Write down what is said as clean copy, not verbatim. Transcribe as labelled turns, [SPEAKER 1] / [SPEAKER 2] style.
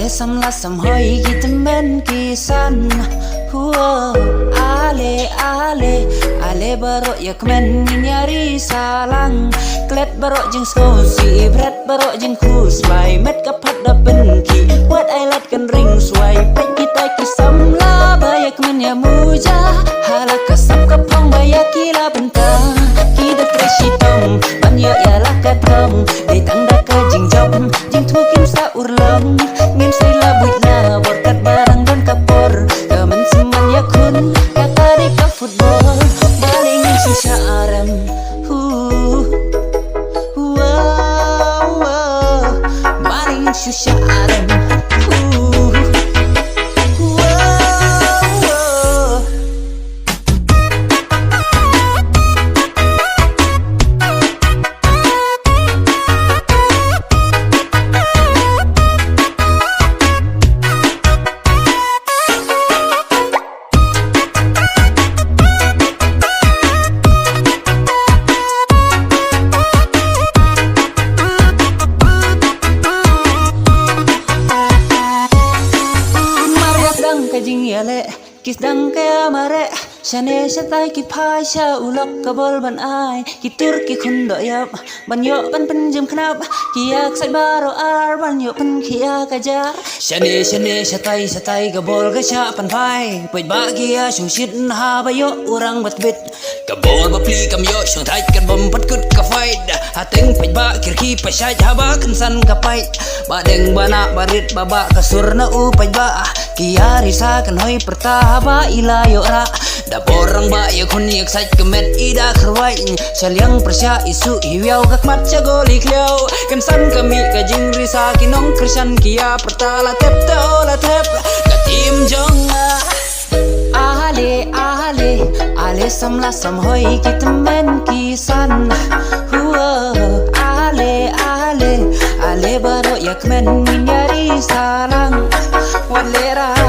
[SPEAKER 1] samla sam hoi kita men kisan huo ale barok yak men nyari salang klet barok jeng skosi bret barok jeng kus bai met kapat da penki buat ailat kan ring suai pek kita kisamla bayak men ya muja halak kasap kapong bayak kila bentang kita presitong banyak ya lakatong ditang da ka jing jom jing tukim sa urlong ngin say labut na warkat barang dan kapor kaman seman ya kun kata di ka football balingin susah aram balingin susah aram kis dang kaya mare shane shatai ki phasha ulok kabol ban ai ki tur ki khun do yap ban yo ban pen jim khnap ki yak sai baro ar ban yo pen khia ka jar shane shatai kabol ka cha pan phai poi ba ki ya shung shit ha ba yo urang bat bit kabol ba pli kam yo shung thai kan bom pat kut ka phai ha teng poi ba kir ki pa shai ha ba kan san ka pai ba deng bana barit ba ba ka sur na u pai ba ki ya risa kan hoi pertaba ila yo ra da borang ba ya kun yak sai kemet ida khrwai salyang persya isu hiwiau gak mat chagoli kleu kan san kami ka jing risa kinong krishan kia pertala tep ta ola tep ka tim jong ale samla sam hoi kit men kisan huo ale baro yak men nyari salang walera